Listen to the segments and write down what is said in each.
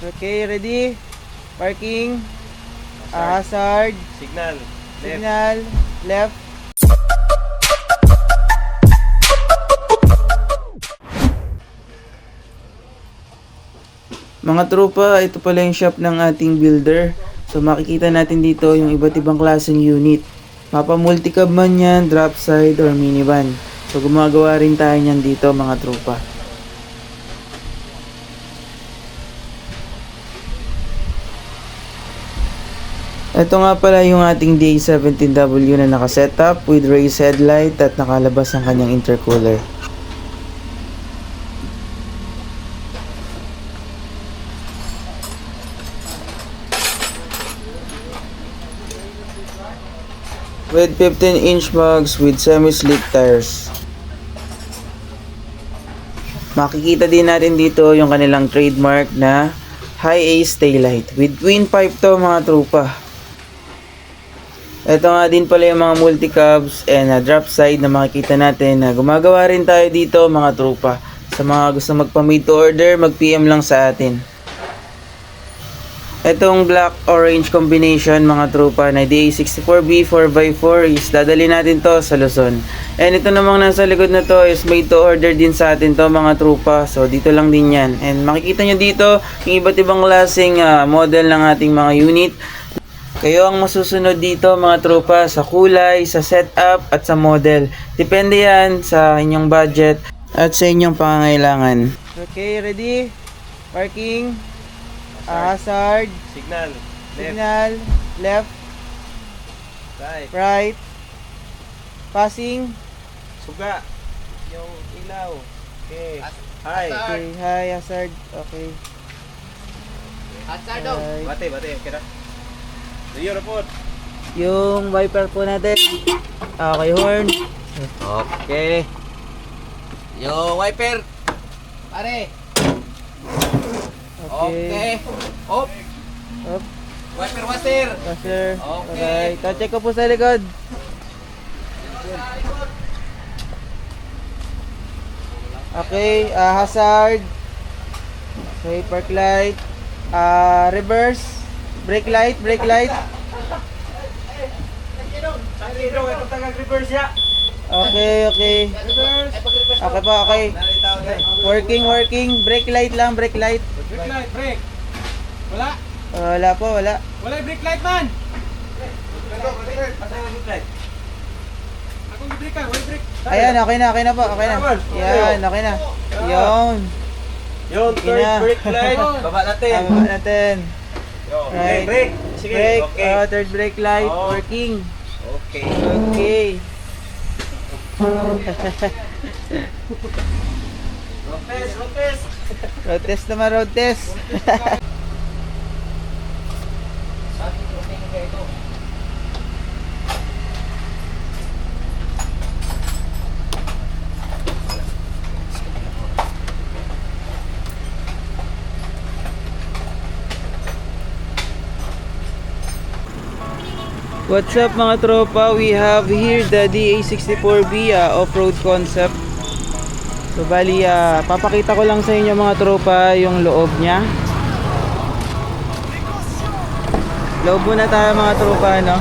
Okay, ready? Parking. Hazard. Signal. Signal. Left. Mga tropa, ito pala yung shop ng ating builder. So makikita natin dito yung iba't ibang klaseng unit. Mapa multicab man yan, drop side or minivan. So gumagawa rin tayo niyan dito mga tropa. Ito nga pala yung ating DA17W na nakasetup with raised headlight at nakalabas ang kanyang intercooler. With 15-inch mugs with semi-slick tires. Makikita din natin dito yung kanilang trademark na high ace taillight with twin pipe to mga tropa. Ito nga din pala yung mga multicabs and drop side na makikita natin na gumagawa rin tayo dito mga tropa. Sa mga gusto magpa-made to order, mag-PM lang sa atin. Itong black-orange combination mga tropa na DA64B 4x4 is dadali natin to sa Luzon. And ito namang nasa likod na to is made to order din sa atin to mga tropa. So dito lang din yan. And makikita nyo dito yung iba't ibang klaseng model ng ating mga unit. Kayo ang masusunod dito mga tropa sa kulay, sa setup at sa model. Depende yan sa inyong budget at sa inyong pangangailangan. Okay, ready? Parking. Hazard. Signal. Signal. Left. Right. Passing. Suga. Yung ilaw. Okay. Hi. Okay, hi, hazard. Okay. Hazard daw. Hi. Bate. Okay na. Rio report. Yung wiper po natin. Okay, horn. Okay. Yo, wiper. Pare. Okay. Op. Up. Wiper master. Washer. Okay. Okay. Check ko po sa likod. Okay, hazard. Okay, park light. Reverse. Brake light. Okay. Okay po, okay. Working. Brake light lang, brake light. Brake. Wala. Wala po, wala. Wala yung brake light man. Akong brake ka, wala brake. Ayan, okay na po, okay na. Yan, okay na. Yun. Yung third brake light. Baba natin. Tama natin. Right. Brake. Sige. Brake, Okay. third brake light, Oh. working. Okay. Okay. Road test naman, road test. What's up mga tropa? We have here the DA64B off-road concept. So bali, papakita ko lang sa inyo mga tropa yung loob niya. Loob muna tayo mga tropa, no?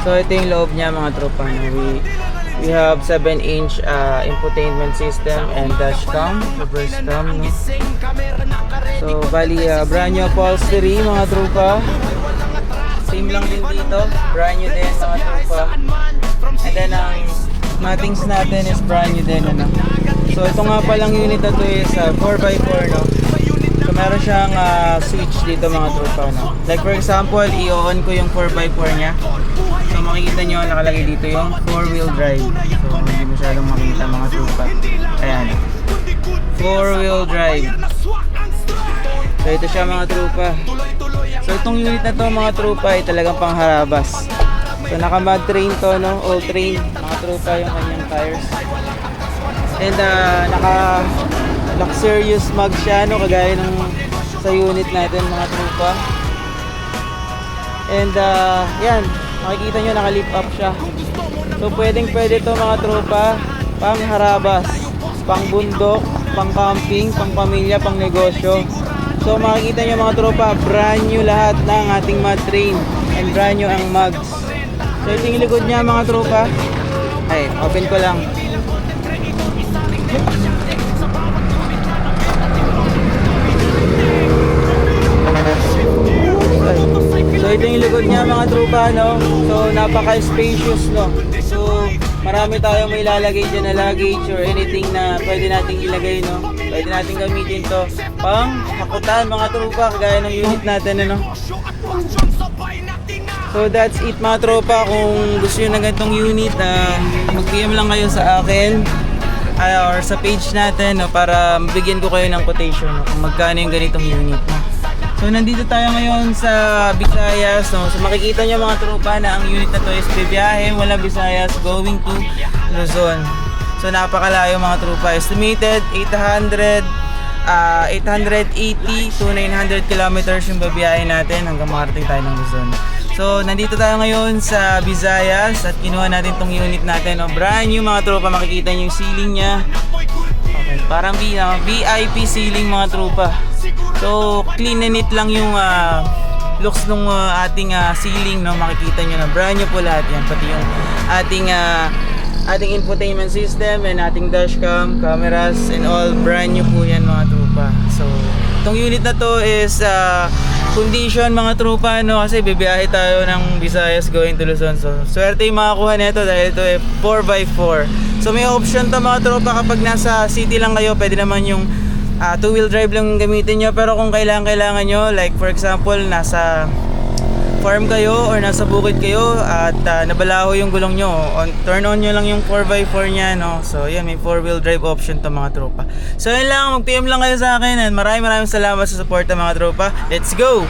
So ito yung loob niya mga tropa, no? We have 7-inch infotainment system and dashcam, reverse cam, no? So bali, brand new upholstery mga tropa. Same lang din dito, brand new din mga tropa. And then ang mattings natin is brand new din, ano. So ito nga palang unit na to is 4x4, no. So meron siyang switch dito mga tropa, no. Like for example, i-on ko yung 4x4 nya. So makikita nyo nakalagay dito yung 4-wheel drive. So hindi masyadong makita mga tropa. Ayan, 4-wheel drive. So ito siya mga tropa. So itong unit na to mga tropa ay talagang pangharabas. So naka mud train to, no, all train mga tropa yung kanyang tires. And naka luxurious mug siya, no, kagaya ng sa unit natin mga tropa. And yan, makikita nyo naka lift up siya. So pwede to mga tropa, pangharabas, pang bundok, pang camping, pang pamilya, pang negosyo. So makikita nyo mga tropa, brand new lahat ng ating mud train and brand new ang mugs. So ito yung likod niya mga tropa. Ay, open ko lang. So ito yung likod niya mga tropa, no? So napaka-spacious, no? So marami tayong may ilalagay dyan na luggage or anything na pwede nating ilagay, no? Pwede nating gamitin to pang hakutan mga tropa, kagaya ng unit natin, ano? So that's it mga tropa. Kung gusto nyo ng ganitong unit, mag-PM lang kayo sa akin or sa page natin, no, para mabigyan ko kayo ng quotation, no, kung magkano yung ganitong unit, no. So nandito tayo ngayon sa Visayas, no. So makikita nyo mga tropa na ang unit na to is bibiyahe mula Visayas going to Luzon. So napakalayo mga tropa. Estimated 880 to 900 kilometers yung babiyahe natin hanggang makarating tayo ng Luzon. So nandito tayo ngayon sa Visayas at kinuha natin tong unit natin, no. Brand new mga tropa, makikita nyo yung ceiling nya. Okay, parang VIP ceiling mga tropa. So clean and neat lang yung looks ng ating ceiling, no. Makikita nyo na brand new po lahat yan, pati yung ating infotainment system and ating dashcam, cameras and all, brand new po yan mga tropa. So itong unit na to is condition mga tropa, no, kasi bibiyahe tayo ng Visayas going to Luzon. So swerte yung makakuha nito dahil ito ay 4x4. So may option to mga tropa, kapag nasa city lang kayo, pwede naman yung 2-wheel drive lang gamitin nyo. Pero kung kailangan nyo, like for example nasa farm kayo or nasa bukid kayo at nabalaho yung gulong nyo, turn on nyo lang yung 4x4 nya, no. So yan, may 4-wheel drive option to mga tropa. So yun lang, mag-PM lang kayo sa akin and maraming salamat sa support mga tropa. Let's go!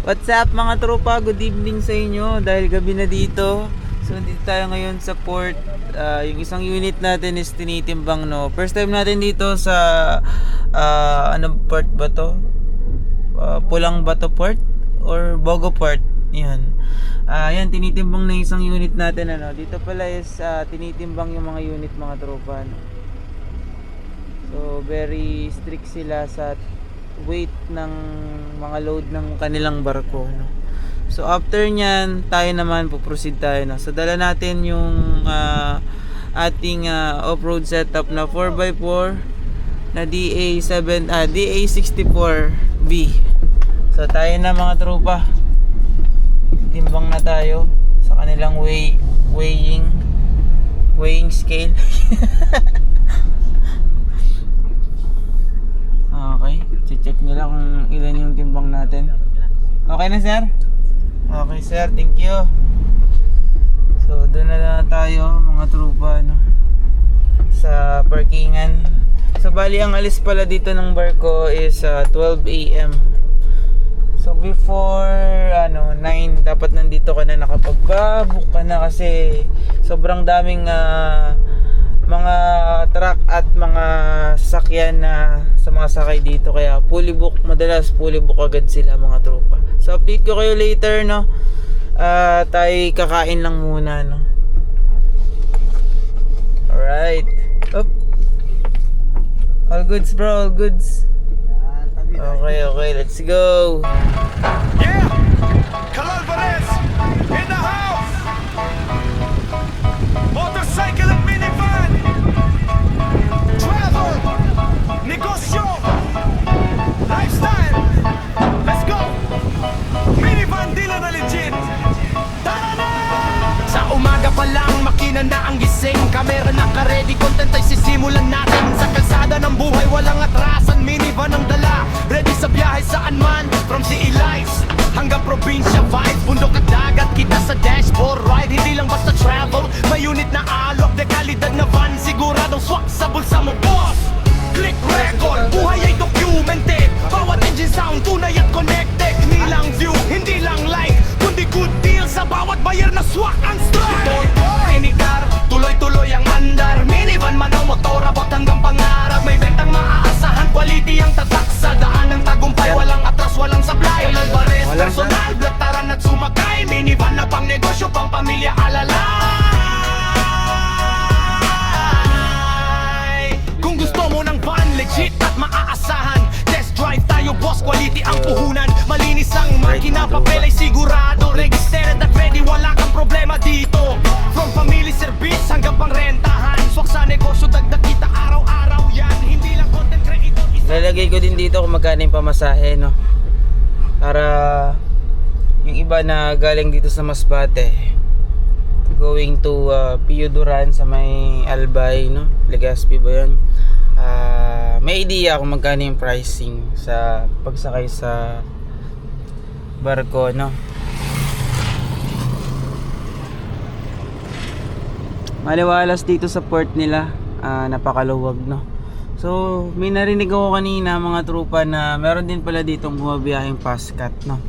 What's up mga tropa? Good evening sa inyo dahil gabi na dito. So dito tayo ngayon sa port. Yung isang unit natin is tinitimbang, no. First time natin dito sa ano port ba to? Pulang Bato Port or Bogo Port. Yan. Yan, tinitimbang na isang unit natin, ano. Dito pala is tinitimbang yung mga unit mga tropa, no. So very strict sila sa weight ng mga load ng kanilang barko, no. So after nyan, tayo naman puproceed tayo, no. So dala natin yung ating off-road setup na 4x4 na DA64V. So tayo na mga tropa, timbang na tayo sa kanilang weighing scale. Okay, check nila kung ilan yung timbang natin. Okay na sir? Okay sir, thank you. So doon na tayo mga tropa, no, sa parkingan. So bali ang alis pala dito ng barko is 12 AM. So before 9 dapat nandito ka na, nakapag-book ka na kasi sobrang daming mga truck at mga sasakyan na sa mga sakay dito, kaya fully book, madalas fully book agad sila mga tropa. So update ko kayo later, no. Tayo kakain lang muna, no. Alright. Up. All goods bro, all goods. Okay, let's go. Yeah! Calvarez in the house! Motorcycle and minivan! Travel! Negosyo! Lifestyle! Let's go! Minivan dealer na legit! Tara na! Sa umaga pa lang, makina na ang gising. Kamera naka-ready, content ay sisimulan natin. Sa kalsada ng buhay, walang atrasan. Minivan ang dala, ready sa biyahe saan man. From city lights hanggang probinsya vibes, bundok at dagat, kita sa dashboard ride. Hindi lang basta travel, may unit na alok, de kalidad na van. Siguradong swak sa bulsa mo, boss. Click record, buhay ay documented. Bawat engine sound, tunay at connected. Hindi lang view, hindi lang like, kundi good deal sa bawat buyer na swak ang strike. Motor, inicar, tuloy-tuloy ang andar. Minivan man o motor, abot hanggang pangarap. May bentang maaasahan, quality ang tatak. Sa daan ng tagumpay, walang atras, walang supply. Alvarez, personal, blataran at sumakay. Minivan na pang negosyo, pang pamilya alalay. puhunan. Malinis ang makina, papel ay sigurado. Registered at ready, wala kang problema dito. From family service hanggang pangrentahan. Swak sa negosyo, dagdag kita araw-araw yan. Hindi lang content creator. Lalagay ko din dito kung magkano yung pamasahe, no? Para yung iba na galing dito sa Masbate going to Pio Duran sa may Albay, no? Legazpi ba yun? May idea kung magkano yung pricing sa pagsakay sa barko, no? Maliwalas dito sa port nila, napakaluwag, no? So may narinig ako kanina mga tropa na meron din pala ditong bumabiyaheng Pascat, no?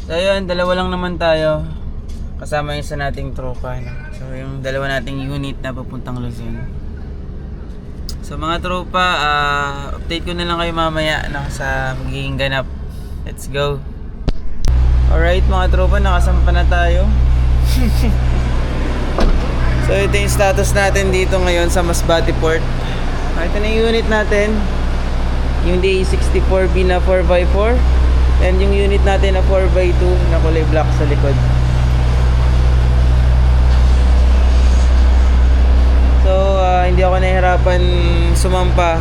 So yun, dalawa lang naman tayo kasama yung isa nating tropa, no? So yung dalawa nating unit na papuntang Luzon. So mga tropa, update ko na lang kayo mamaya, no, sa magiging ganap. Let's go. Alright mga tropa, nakasampa na tayo. So ito yung status natin dito ngayon sa Masbate Port. Ito na yung unit natin, yung DA64B na 4x4, and yung unit natin na 4x2 na kulay black sa likod. So hindi ako nahihirapan sumampa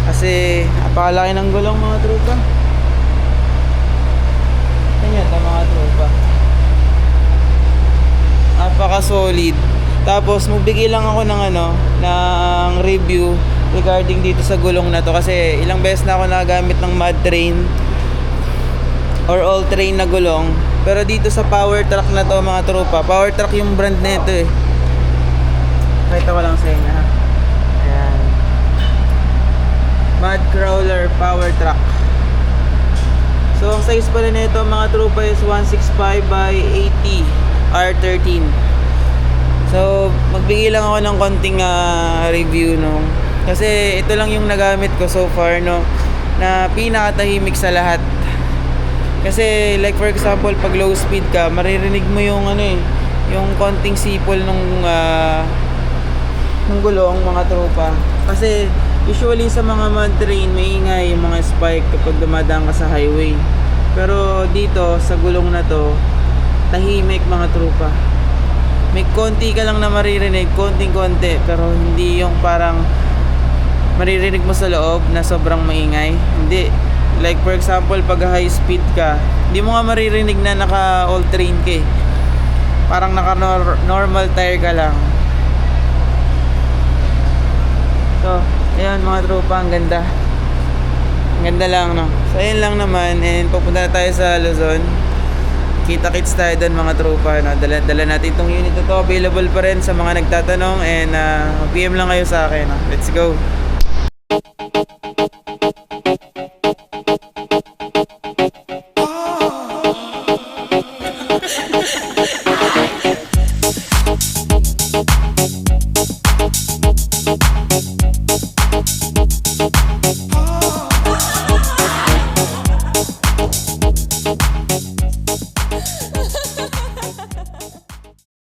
kasi napakalaki ng gulong mga tropa. Ganyan ito mga tropa, napaka solid. Tapos magbigay lang ako ng ng review regarding dito sa gulong na to kasi ilang beses na ako nagamit ng mud train or all train na gulong. Pero dito sa power truck na to mga tropa, power truck yung brand nito eh. Pakita ko lang sa inyo ha. Ayan, Mud Crawler power truck. So ang size pala nito mga tropa is 165 by 80 R13. So magbigay lang ako ng konting review, no, kasi ito lang yung nagamit ko so far, no, na pinakatahimik sa lahat. Kasi like for example pag low speed ka, maririnig mo yung yung konting sipol nung gulong mga tropa. Kasi usually sa mga mud train may ingay yung mga spike kapag dumadaan ka sa highway. Pero dito sa gulong na to, tahimik mga tropa. May konti ka lang na maririnig, konting-konti, pero hindi yung parang maririnig mo sa loob na sobrang maingay. Hindi. Like for example, pag high speed ka, hindi mo nga maririnig na naka all train ka eh. Parang naka normal tire ka lang. So, ayan mga tropa, ang ganda. Ang ganda lang, no? So, ayan lang naman, and pupunta na tayo sa Luzon. Kita-kits tayo doon mga tropa, no? Dala natin itong unit na to. Available pa rin sa mga nagtatanong, and PM lang kayo sa akin, no? Let's go.